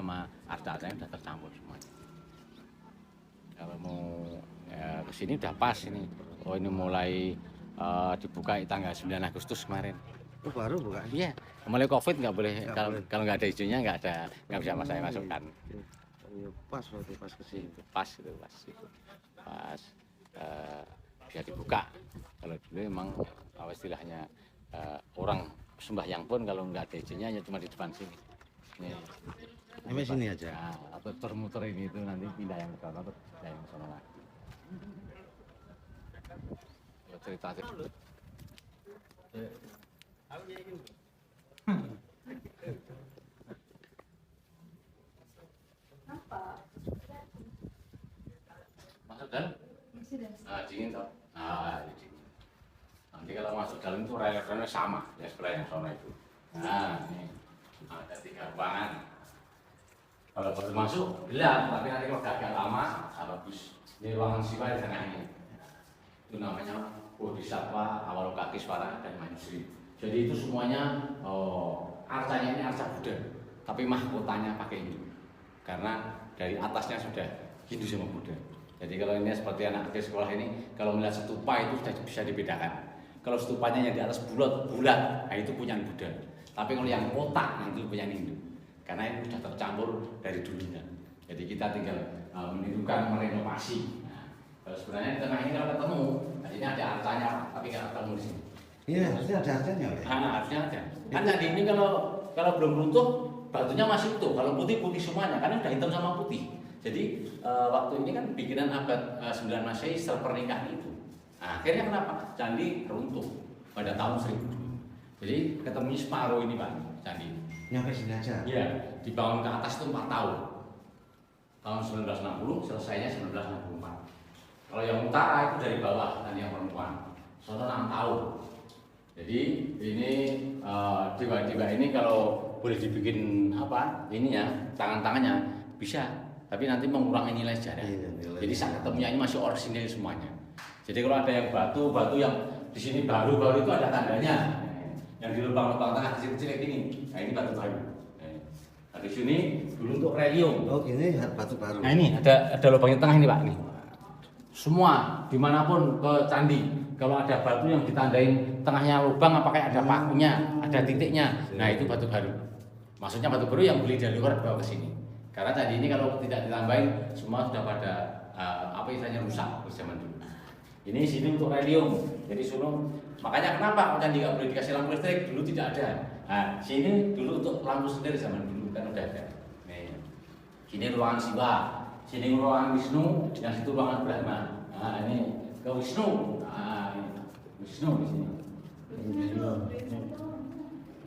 sama arca-arcanya udah tercampur semuanya. Kalau mau ke sini udah pas ini. Oh ini mulai dibuka tanggal 9 Agustus kemarin. Oh, baru bukan? Iya, mulai COVID nggak boleh, kalau nggak ada izinnya nggak bisa saya masukkan. Ya, pas waktu pas kesini. Pas bisa dibuka. Kalau dulu emang istilahnya orang sembahyang pun kalau nggak ada izinnya ya cuma di depan sini. Sampai sini aja. Nah, atau muter ini itu nanti pindah yang ke sana atau pindah yang ke sana lagi. Cerita dulu. Masuk dalam? Dingin toh? Dingin. Nanti kalau masuk dalam itu rel-relnya sama ya sebelah yang sana itu. Nah, ini ada 3 ruangan. Kalau baru masuk gelap, tapi nanti kalau agak lama, bagus. Ini ruangan Siwa di tengah ini. Itu namanya Bodhisattva Avalokitesvara dan Manjusri. Jadi itu semuanya arcanya ini arca Buddha, tapi mahkotanya pakai Hindu. Karena dari atasnya sudah Hindu sama Buddha. Jadi kalau ini seperti anak di sekolah ini, kalau melihat stupa itu sudah bisa dibedakan. Kalau stupanya yang di atas bulat, nah itu punya Buddha. Tapi kalau yang kotak, itu punya Hindu. Karena ini sudah tercampur dari dulunya. Jadi kita tinggal menirukan, merenovasi. Kalau sebenarnya di tengah ini kalau ketemu, nah ini ada arcanya, tapi nggak ketemu di sini. Iya, harusnya ada arcanya. Harusnya ada. Kan tadi ini kalau belum runtuh, batunya masih utuh. Kalau putih semuanya, karena udah hitam sama putih. Jadi waktu ini kan bikinan abad 9 Masehi setelah pernikahan itu. Nah, akhirnya kenapa? Candi runtuh pada tahun 1000. Jadi ketemunya separuh ini Pak, candi. Nyampe sini aja. Iya, dibangun ke atas itu 4 tahun. Tahun 1960, selesainya 1964. Kalau yang utara itu dari bawah dan yang perempuan. Sono 6 tahun. Jadi ini dewa-dewa ini kalau boleh dibikin ini ya tangan-tangannya bisa, tapi nanti mengurangi nilai sejarah. Jadi saat ketemunya ini masih orisinil semuanya. Jadi kalau ada yang batu yang di sini baru itu ada tandanya. Yang di lubang-lubang tengah kecil-kecil kayak gini. Nah ini batu baru. Nah, di sini dulu untuk relium. Oh ini batu baru. Nah ini ada lubangnya tengah ini Pak ini. Semua dimanapun ke candi, kalau ada batu yang ditandain tengahnya lubang, apakah ada pakunya, ada titiknya, nah itu batu baru. Maksudnya batu baru yang beli dari luar bawa ke sini. Karena tadi ini kalau tidak ditambahin, semua sudah pada istilahnya rusak zaman dulu. Ini sini untuk relium, jadi suruh. Makanya kenapa kalau candi nggak boleh dikasih lampu listrik, dulu tidak ada. Nah sini dulu untuk lampu sendiri zaman dulu kan udah ada. Nih, sini ruangan Siwa. Sini ruangan Wisnu, yang situ ruangan Brahma. Nah ini ke Wisnu. Nah ini Wisnu di sini.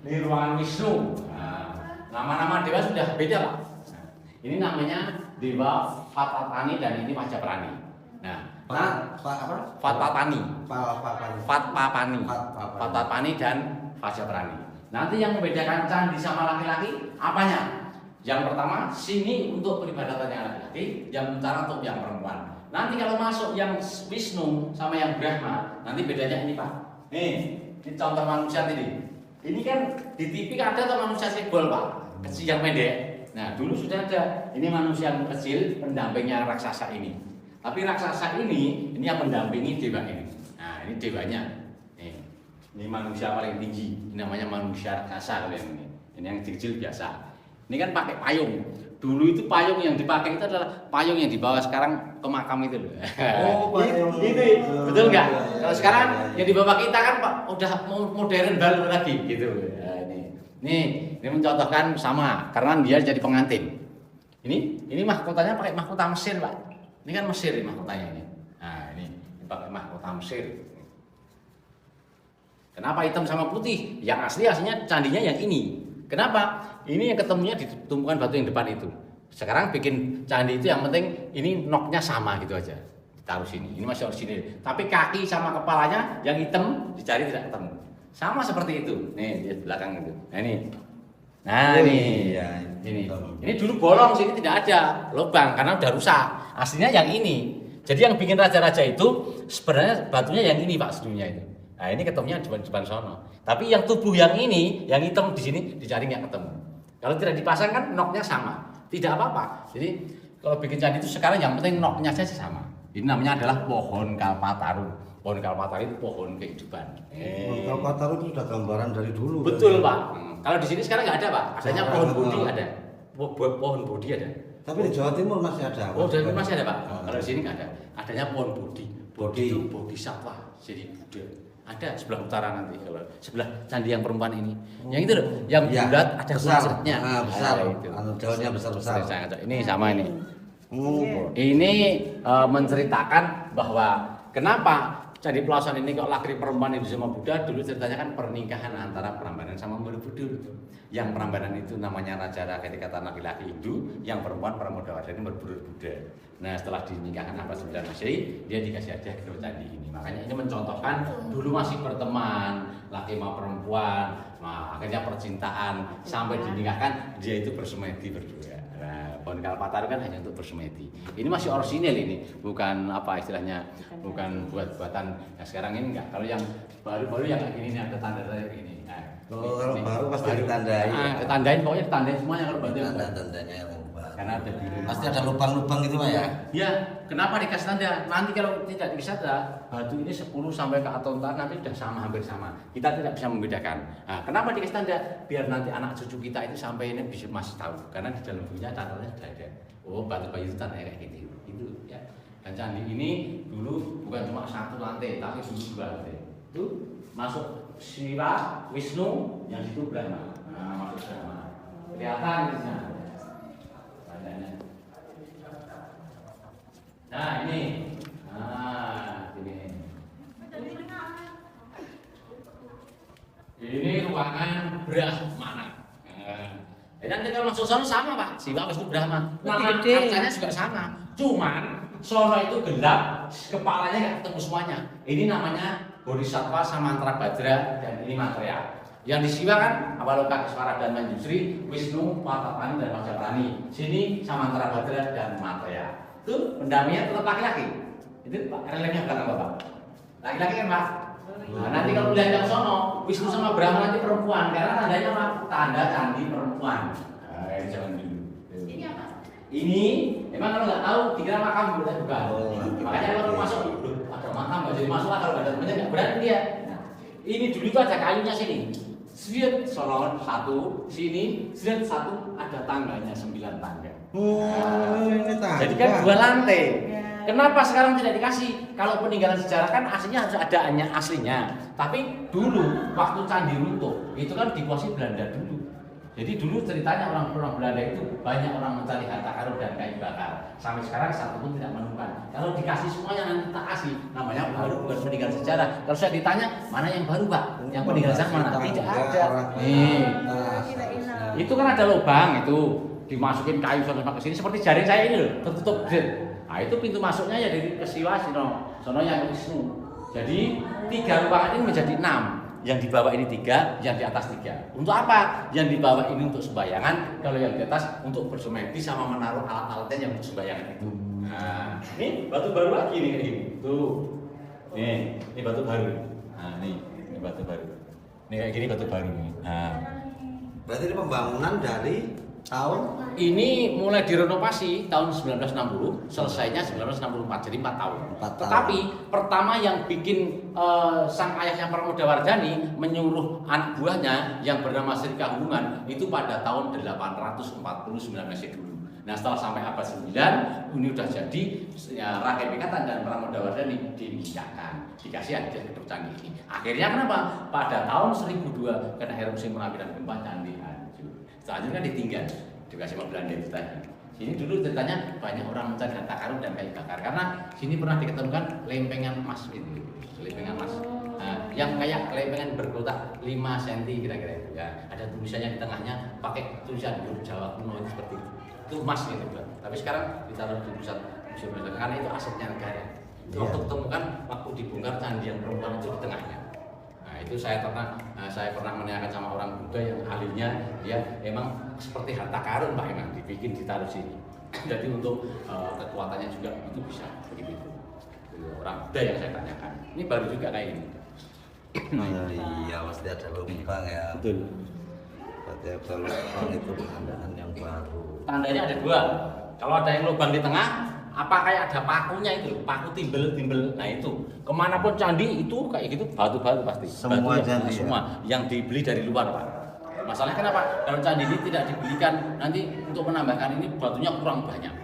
Ini ruangan Wisnu. Nah, nama-nama dewa sudah beda Pak. Nah, ini namanya Dewa Fatpatani dan ini Majapahit. Nah, Fatpatani. Fatpatani dan Majapahit. Nanti yang membedakan candi sama laki-laki apanya? Yang pertama, sini untuk peribadatan yang laki-laki, yang utara untuk yang perempuan. Nanti kalau masuk yang Wisnu sama yang Brahma, nanti bedanya ini Pak. Ini contoh manusia ini. Ini kan di TV kan ada tuh manusia sibol Pak, kecil yang pendek. Nah dulu sudah ada. Ini manusia yang kecil, pendampingnya raksasa ini. Tapi raksasa ini yang mendampingi dewa ini. Nah ini dewanya. Ini manusia paling tinggi. Ini namanya manusia raksasa yang ini. Ini yang kecil biasa. Ini kan pakai payung. Dulu itu payung yang dipakai itu adalah payung yang dibawa sekarang ke makam itu loh. Oh, payung. Itu betul nggak? Kalau sekarang yang dibawa kita kan Pak udah modern baru lagi gitu. Nah, ini mencontohkan sama karena dia jadi pengantin. Ini mahkotanya pakai mahkota Mesir Pak. Ini kan Mesir ini mahkotanya ini. Nah ini pakai mahkota Mesir. Kenapa hitam sama putih? Yang aslinya candinya yang ini. Kenapa? Ini yang ketemunya di tumpukan batu yang depan itu. Sekarang bikin candi itu yang penting ini noknya sama gitu aja. Ditaruh sini. Ini masih orisinil. Tapi kaki sama kepalanya yang hitam dicari tidak ketemu. Sama seperti itu. Nih di belakang itu. Nah ini. Nah ini. Ya, ini dulu bolong sini tidak ada lubang karena udah rusak. Aslinya yang ini. Jadi yang bikin raja-raja itu sebenarnya batunya yang ini Pak sedunia itu. Nah ini ketemunya di depan sono. Tapi yang tubuh yang ini, yang hitam di sini dicari nggak ketemu. Kalau tidak dipasang kan noknya sama, tidak apa-apa. Jadi kalau bikin candi itu sekarang yang penting noknya saja sama. Ini namanya adalah pohon kalpataru. Pohon kalpataru itu pohon kehidupan. Kalpataru itu sudah gambaran dari dulu. Betul Pak. Kalau di sini sekarang nggak ada Pak. Adanya pohon bodi ada. Pohon bodi ada. Tapi di Jawa Timur masih ada. Oh, di Jawa Timur masih ada Pak. Kalau di sini nggak ada. Adanya pohon bodi. Bodi itu bodhisattva, jadi Buddha. Ada sebelah utara nanti kalau sebelah candi yang perempuan ini. Yang itu loh, yang bulat ada kulit-kulitnya. Besar. Itu. Daunnya besar-besar. Ini sama ini. Ini menceritakan bahwa kenapa Candi Pelasan ini kok lakri perempuan itu sama Buddha. Dulu ceritanya kan pernikahan antara Prambanan sama Borobudur. Yang Prambanan itu namanya Raja Raketikataan kata laki-laki Hindu, yang perempuan Pramodawardhani Borobudur Buddha. Nah setelah dinikahkan abad 9 Masehi, dia dikasih hadiah ke candi ini. Makanya ini mencontohkan dulu masih berteman, laki sama perempuan, nah, akhirnya percintaan sampai dinikahkan, dia itu bersemedi berdua. Nah, pohon kalpataru kan hanya untuk bersemedi. Ini masih orisinil ini, bukan apa istilahnya, bukan buat-buatan. Nah, sekarang ini enggak. Kalau yang baru-baru yang kayak gini ini ada tanda-tanda kayak gini. Nah, kalau baru pasti ditandai. Ditandain, pokoknya ditandain semuanya kalau batu. Tanda-tandanya yang baru. Karena ada biru. Pasti ada lubang-lubang gitu Pak ya? Ya, kenapa dikasih tanda? Nanti kalau tidak dikasih tanda, batu ini 10 sampai ke atontan nanti sudah sama, hampir sama. Kita tidak bisa membedakan. Nah, kenapa dikasih tanda? Biar nanti anak cucu kita itu sampai ini bisa masih tahu. Karena di dalam bukunya catatannya sudah ada. Oh, batu bayu itu tandanya kayak gitu. Itu ya. Dan candi ini dulu bukan cuma satu lantai, tapi dulu 2 lantai. Itu masuk Siwa, Wisnu, yang situ Brahma. Nah, masuk Brahma. Kelihatan di sana. Nah ini, ini ruangan Brahmana. Nanti kalau masuk sono sama Pak, Siwa Wisnu Brahma. Nama kancanya juga sama. Cuman sono itu gelap, kepalanya nggak ketemu semuanya. Ini namanya Bodhisattva Samantrabhadra dan ini Maitreya. Yang di Siwa kan Awaloka Keswara dan Manjusri, Wisnu, Patapani dan Majapahit. Sini Samantrabhadra dan Maitreya. Itu pendampingnya tetap laki-laki. Itu Pak, relingnya belakang Bapak. Laki-laki kan Pak? Nah, nanti kalau lihat yang sono, Wisnu sama Brahma nanti perempuan, karena tandanya apa? Tanda candi perempuan. Nah, ini jangan dulu. Ini apa? Ini, emang kalau nggak tahu, dikira makam bukan? Makanya kalau masuk, ada makam nggak jadi masuk, kalau nggak ada temennya nggak berani dia. Nah, ini dulu itu ada kayunya sini. Swiat sono 1, sini swiat 1, ada tangganya 9 tangga. Ini tangga. Jadi kan 2 lantai. Kenapa sekarang tidak dikasih? Kalau peninggalan sejarah kan aslinya harus ada aslinya. Tapi dulu waktu candi runtuh itu kan dikuasai Belanda dulu. Jadi dulu ceritanya orang-orang Belanda itu banyak orang mencari harta karun dan kayu bakar. Sampai sekarang satu pun tidak menemukan. Kalau dikasih semuanya nanti tak kasih. Namanya baru bukan peninggalan sejarah. Kalau saya ditanya mana yang baru Pak? Yang peninggalan sejarah mana? Tidak ada. Nih. Itu kan ada lubang itu. Dimasukin kayu sampai ke sini seperti jaring saya ini loh, tertutup. Nah itu pintu masuknya ya dari ke Siwa sono yang Wisnu. Jadi 3 ruangan ini menjadi 6. Yang di bawah ini 3, yang di atas 3. Untuk apa? Yang di bawah ini untuk sembayangan, kalau yang di atas untuk bersemedi sama menaruh alat-alatnya yang untuk sembayangan itu. Nah, ini batu baru lagi nih kayak gini. Tuh. Ini batu baru. Nah, ini batu baru. Ini kayak gini batu baru nih. Nah. Berarti ini pembangunan dari tahun? Ini mulai direnovasi tahun 1960, selesainya 1964, jadi 4 tahun. 4 tahun. Tetapi pertama yang bikin sang ayahnya Pramodawardhani menyuruh anak buahnya yang bernama Sri Kahungan itu pada tahun 849 Masehi dulu. Nah setelah sampai abad 9 ini udah jadi ya, Raketikataan dan Pramodawardhani dinikahkan, dikasih hadiah untuk candi ini. Akhirnya kenapa? Pada tahun 1002 karena erupsi Merapi dan gempa candi hancur. Selanjutnya ditinggal, dikasih sama Belanda itu tadi. Sini dulu ceritanya banyak orang mencari harta karun dan kayu bakar karena sini pernah diketemukan lempengan emas itu, lempengan emas. Nah, yang kayak lempengan berkotak 5 cm kira-kira itu ya. Ada tulisannya di tengahnya pakai tulisan huruf Jawa kuno itu seperti itu. Itu emas gitu kan. Tapi sekarang ditaruh di pusat museum karena itu asetnya negara. Itu waktu ketemukan waktu dibongkar candi yang perempuan itu di tengahnya. Nah itu saya pernah menanyakan sama orang Buddha yang ahlinya, dia emang seperti harta karun Pak emang dibikin ditaruh sini. Jadi untuk kekuatannya juga itu bisa begitu. Orang Buddha yang saya tanyakan. Ini baru juga kayak ini. Iya pasti ada lubang ya. Betul. Berarti ada lubang itu penandaan yang baru. Tandanya ada dua. Kalau ada yang lubang di tengah, apa kayak ada pakunya itu, paku timbel-timbel. Nah itu, kemanapun candi itu kayak gitu batu-batu pasti. Semua batu candi, semua yang dibeli dari luar Pak. Masalahnya kenapa? Kalau candi ini tidak dibelikan, nanti untuk menambahkan ini batunya kurang banyak.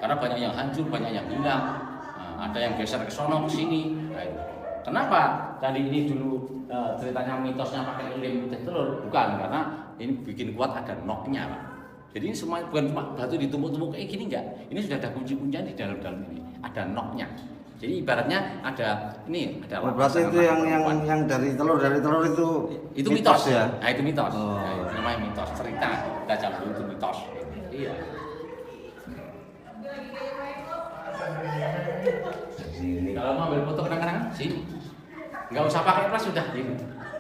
Karena banyak yang hancur, banyak yang hilang. Nah, ada yang geser ke sono ke sini. Nah, itu. Kenapa candi ini dulu ceritanya mitosnya pakai lem putih telur? Bukan, karena ini bikin kuat ada noknya Pak. Jadi ini semua bukan cuma batu ditumpuk-tumpuk kayak gini enggak. Ini sudah ada kunci-kuncian di dalam-dalam ini. Ada noknya. Jadi ibaratnya ada ini ada berarti itu yang dari telur itu mitos ya. Nah, itu mitos. Oh. Nah, itu namanya mitos, cerita. Kita cabut itu mitos. Iya. Kalau mau ambil foto kenang-kenangan sini. Enggak usah pakai flash sudah gini.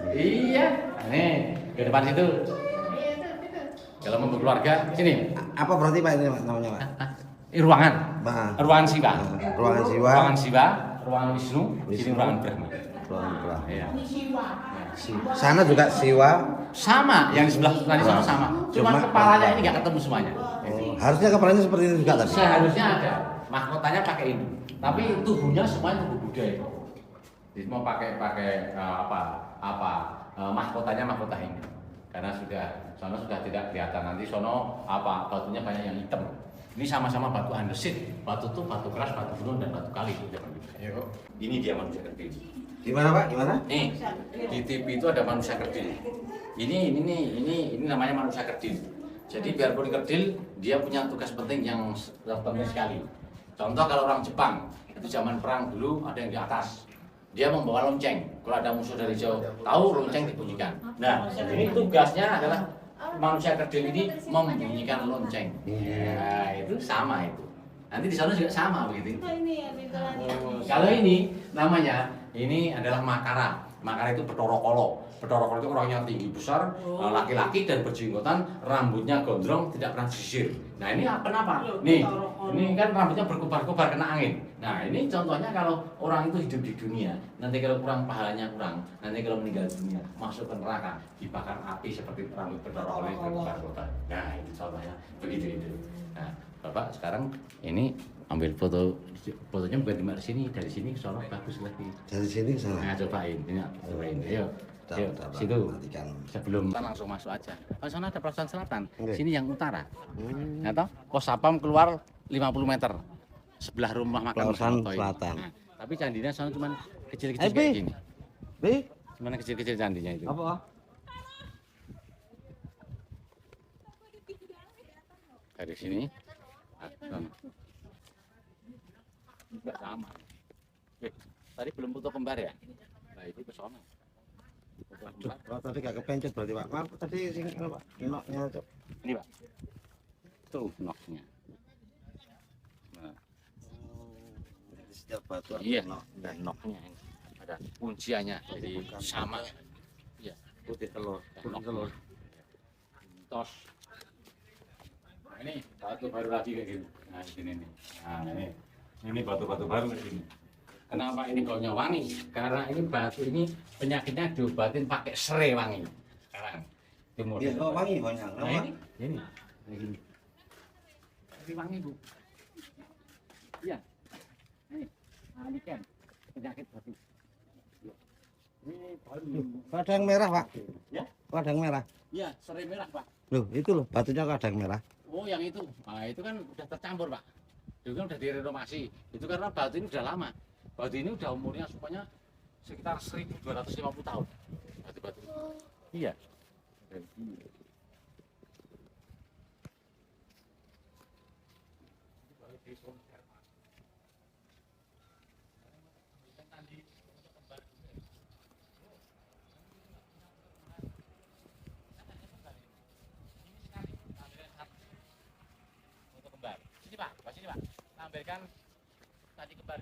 Iya. Nih, ke depan situ. Kalau mau berkeluarga sini. Apa berarti Pak ini namanya Pak? Ruangan. Nah. Ruangan Siwa. Ruangan Siwa. Ruangan Siwa, ruangan Wisnu, sini ruangan Brahma. Ruangan Brahma. Iya. Sana juga Siwa. Sama, yang di sebelah tadi sama. Cuma kepalanya ini nggak ketemu semuanya. Harusnya kepalanya seperti ini juga tadi. Seharusnya ada. Mahkotanya pakai ini. Tapi tubuhnya semuanya tubuh Buddha itu. Jadi mau pakai mahkotanya mahkota ini. Karena sono sudah tidak kelihatan, nanti sono batunya banyak yang hitam. Ini sama-sama batu andesit. Batu tuh batu keras, batu gunung dan batu kali itu zaman dulu. Ini dia manusia kerdil. Gimana Pak? Gimana? Nih, di TV itu ada manusia kerdil. Ini namanya manusia kerdil. Jadi biarpun kerdil, dia punya tugas penting yang penting sekali. Contoh kalau orang Jepang, itu zaman perang dulu ada yang di atas. Dia membawa lonceng. Kalau ada musuh dari jauh, tahu lonceng dibunyikan. Nah, ini tugasnya adalah manusia kerdil ini membunyikan lonceng. Nah, itu sama itu. Nanti di sana juga sama begitu. Kalau ini namanya, ini adalah Makara. Makara itu Bathara Kala. Bathara Kala itu orangnya tinggi besar, laki-laki dan berjenggotan, rambutnya gondrong, tidak pernah sisir. Nah ini kenapa? Nih, ini kan rambutnya berkobar-kobar kena angin. Nah ini contohnya kalau orang itu hidup di dunia, nanti kalau pahalanya kurang, nanti kalau meninggal dunia, masuk ke neraka, dibakar api seperti rambut Bathara Kala yang berkobar-kobar. Nah itu contohnya begitu itu. Nah Bapak sekarang ini ambil fotonya bukan di sini, dari sini ke sana bagus lagi. Dari sini ke sana. Nah cobain, ayo. Yuk, situ. Sebelum kita langsung masuk aja. Kalau sana ada pelosok selatan, sini yang utara. Nah, toh, pos sapam keluar 50 meter. Sebelah rumah makan selatan. Nah, tapi candinya sana cuma kecil-kecil kayak gini. Cuma kecil-kecil candinya itu. Apa? Dari sini. Enggak sama. Tadi belum foto kembar ya? Nah, itu ke sana. Kalau tadi gak kepencet berarti Pak. Maaf tadi sing Pak. Noknya Cok. Ini Pak. Tuh noknya. Nah, setiap batu iya, dan noknya ini. Ada kunciannya. Jadi sama. Iya, putih telur. Tos. Nah, ini batu baru lagi kayak gini. Nah, sini nih. Nah, ini batu-batu baru kayak gini. Kenapa ini baunya wangi? Karena ini batu ini penyakitnya diobatin pakai serai wangi. Sekarang timur. Iya, kok wangi banyak. Nah, ini. Ini. Ini wangi, Bu. Iya. Ini kan penyakit batu. Ini baru. Ada yang merah, Pak. Ya? Ada yang merah. Iya, serai merah, Pak. Loh, itu loh, batunya kok ada yang merah. Oh, yang itu. Nah, itu kan udah tercampur, Pak. Itu kan udah direnovasi. Itu karena batu ini udah lama. Batu ini udah umurnya supaya sekitar 1250 tahun. Batu-batu. Iya. Untuk kembar. Sini Pak, sini Pak. Tampilkan tadi kembar.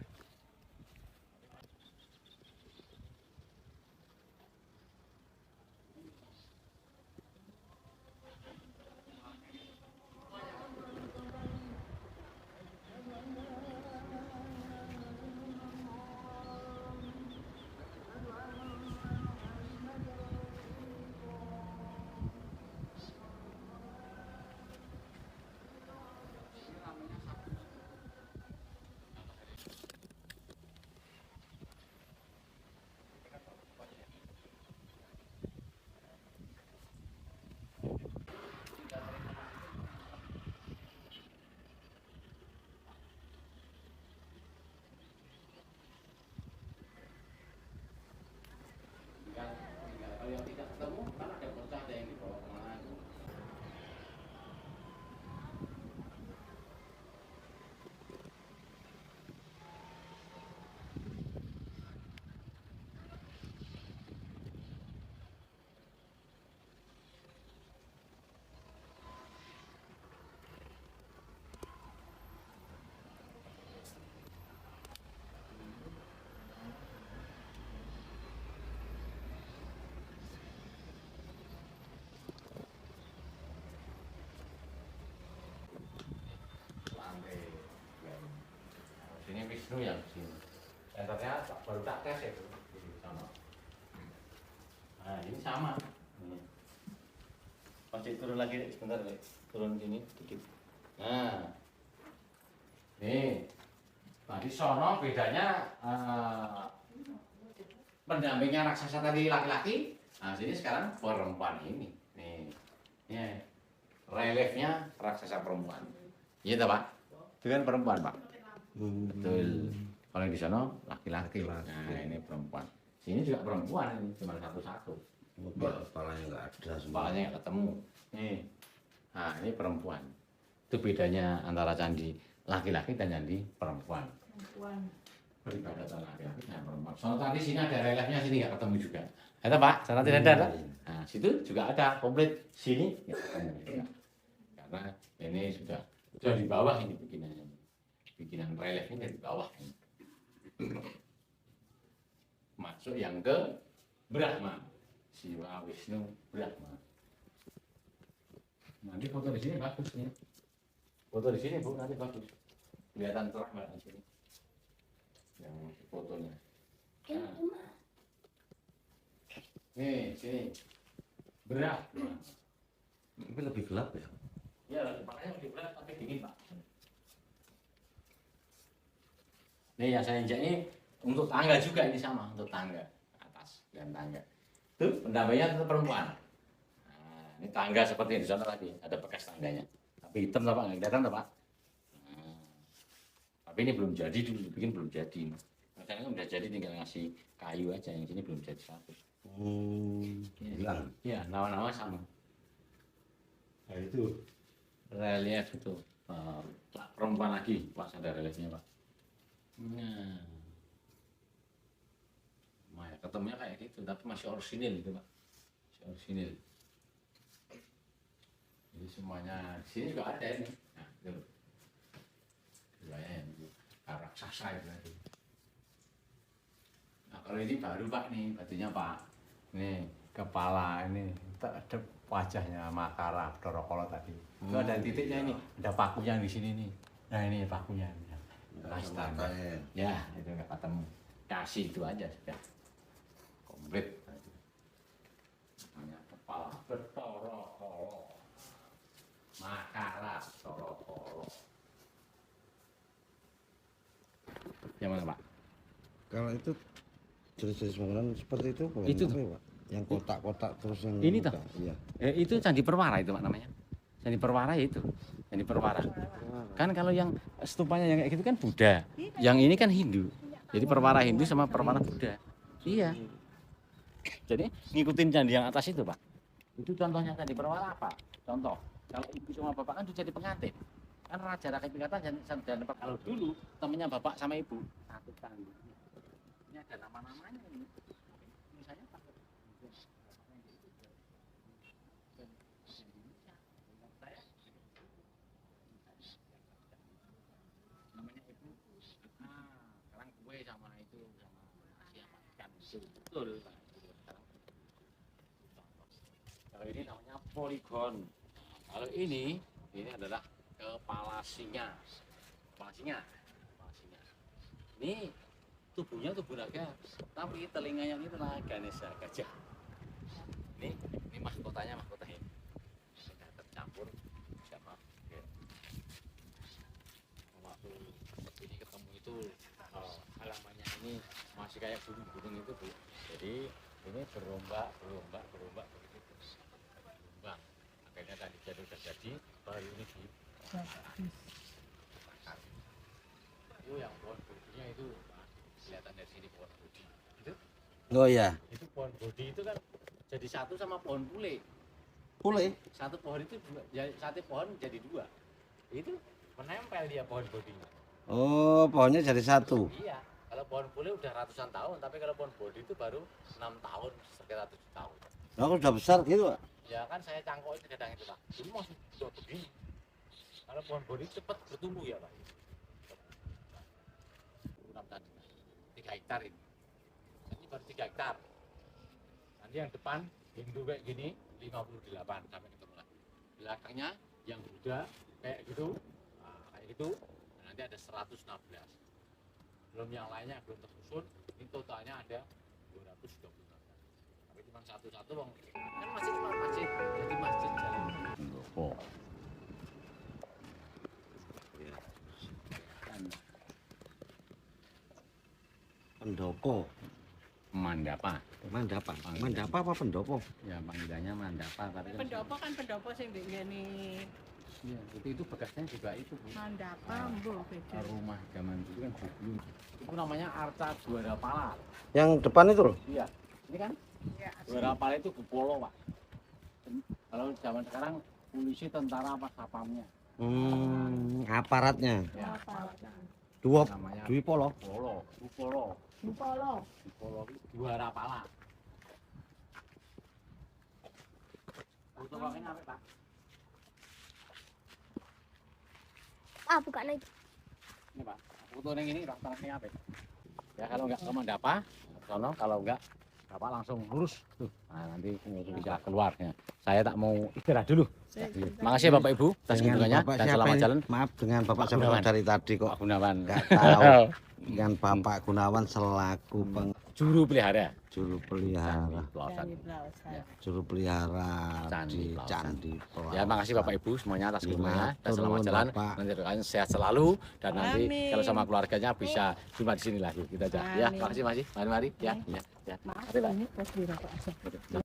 Wisnu yang di sini. Senternya baru tak tes ya di sana. Nah ini sama. Ini. Masih turun lagi deh, sebentar deh. Turun sini dikit. Nah, nih tadi sono bedanya pendampingnya raksasa tadi laki-laki. Nah sini sekarang perempuan ini. Nih, ini reliefnya raksasa perempuan. Iya tak Pak? Itu kan perempuan Pak. Betul. Kalau di sana laki-laki. Nah ini perempuan. Sini juga perempuan ini cuma satu-satu. Kepalanya nggak ada. Kepalanya nggak ketemu. Nih. Nah ini perempuan. Itu bedanya antara candi laki-laki dan candi perempuan. Peribadatan laki-laki dan perempuan. Soalnya tadi sini ada reliefnya, sini nggak ketemu juga. Ada Pak, sana tidak ada. Nah situ juga ada komplit, sini nggak ketemu juga. Karena ini sudah di bawah ini bikinan reliefnya dari bawah ini. Masuk yang ke Brahma, Siwa, Wisnu, Brahma. Nanti foto di sini bagus nih. Foto di sini Bu, nanti bagus. Kelihatan terang Mbak di sini. Yang fotonya. Nah. Nih, sini. Brahma. Tapi lebih gelap ya. Ya, makanya lebih gelap tapi dingin Pak. Nih yang saya injak ini untuk tangga juga, ini sama untuk tangga atas dan tangga. Itu pendampingnya tetap perempuan. Nah, ini tangga seperti yang di sana tadi, ada bekas tangganya. Tapi hitam Pak, nggak kelihatan Pak. Nah, tapi ini belum jadi dulu, bikin belum jadi. Misalnya udah jadi tinggal ngasih kayu aja, yang sini belum jadi 100. Hilang. Iya, nama-nama sama. Nah itu relief itu perempuan lagi, Pak, ada reliefnya Pak. Nah, ya, ketemunya kayak gitu, tapi masih orisinil gitu Pak, masih orisinil. Jadi semuanya di sini juga ada ini. Nah, itu itu raksasa itu tadi. Nah, kalau ini baru Pak nih, batunya Pak. Nih kepala ini, ada wajahnya Makara, Dorokolo tadi. Itu ada titiknya ini, ada pakunya di sini nih. Nah ini pakunya. Plastan. Ya, itu nggak ketemu. Kasih itu aja sudah komplit. Namanya kepala Dorokolo, Makara, Dorokolo. Yang mana Pak? Kalau itu jenis-jenis bangunan seperti itu bukan Itu apa ya, Pak? Yang kotak-kotak terus yang ini muka. toh? Iya. Itu Candi Perwara itu Pak namanya. Candi Perwara itu. Candi Perwara. Kan kalau yang stupanya yang kayak gitu kan Buddha. Yang ini kan Hindu. Jadi Perwara Hindu sama Perwara Buddha. Iya. Jadi ngikutin candi yang atas itu Pak. Itu contohnya Candi Perwara apa? Contoh. Kalau ibu sama bapak kan jadi pengantin. Kan raja rakyat tingkatan dan kalau dulu temennya bapak sama ibu satu candi. Ini ada nama-namanya ini. Misalnya Pak. Namanya ibu. Sekarang kue sama itu sama nasi sama ikan itu betul. Kalau ini namanya poligon. Kalau ini adalah kepala singa. Kepala singa. Ini tubuhnya tubuh naga, tapi telinganya ini tenaga Ganesha gajah. Ini mahkotanya sudah tercampur sama. Waktu ini ketemu itu halamannya ini masih kayak gunung-gunung itu Bu. Jadi ini berombak begitu. Berombak. Akhirnya tadi sudah jadi, baru ini di itu yang pohon bodinya itu kelihatan dari sini pohon bodi itu. Oh ya. Itu pohon bodi itu kan jadi satu sama pohon pule. Satu pohon itu satu pohon jadi dua. Itu menempel dia pohon bodinya. Oh, pohonnya jadi satu. Iya. Kalau pohon pule udah ratusan tahun, tapi kalau pohon bodi itu baru 6 tahun, sekitar 7 tahun. Nah, udah besar gitu, Pak. Ya kan saya cangkokin kadang itu Pak. Dulu masih udah begini. Kalau pohon bodi cepat bertumbuh ya Pak. Tadi 3 hektar ini. Ini baru 3 hektar. Nanti yang depan Hindu kayak gini 58 sampai ketemu lagi. Belakangnya yang Buddha kayak gitu, nah, kayak gitu. Nanti ada 116. belum yang lainnya belum tersusun. Ini totalnya ada 220 tapi cuma satu-satu bang kan masih cuma masjid jadi masjid jalan Pendopo. Pendopo. Mandapa. Mandapa. Mandapa apa pendopo? Ya panggilannya Mandapa tapi kan Pendopo kan pendopo sing ndekne iya, itu bekasnya juga itu Bu. mandapa mbuh beda. Rumah zaman dulu kan dulu. Itu namanya Arca Juara Pala. Yang depan itu loh. Iya. Ini kan Ya, Juara Pala itu Gupolo, Pak. Kalau zaman sekarang polisi, tentara, apa sapamnya. Aparatnya. Ya, apa? Dua namanya Dwi Polo. Gupolo. Gupolo. Bupolo. Gupolo itu Juara Pala. Foto pakainya apa, Pak? Ah, bukan lagi. Ini Pak, foto yang ini rata-rata apa? Ya kalau enggak ke Mandapa, sono kalau enggak Bapak langsung lurus tuh. Nah, nanti bisa keluar ya. Saya tak mau istirahat dulu. Makasih ya Bapak Ibu atas Dengan kunjungannya Bapak dan siapa selamat ini? jalan. Maaf, dengan Bapak Pak siapa Gunawan. dari tadi kok Pak Gunawan, nggak tahu. Dengan Bapak Gunawan selaku juru pelihara juru pelihara Pelausan. Ya. juru pelihara Candi di Pelausan. Candi Pelausan. Ya, makasih Bapak Ibu semuanya atas kunjungannya dan Matur selamat nuwun, jalan. Bapak. Nanti doain sehat selalu dan nanti Amin. kalau sama keluarganya bisa jumpa di sini lagi. Kita aja. Ya, Amin. makasih Mas. Mari-mari ya. Ya. Maaf Mari, Pak. ini pas dirokok aja.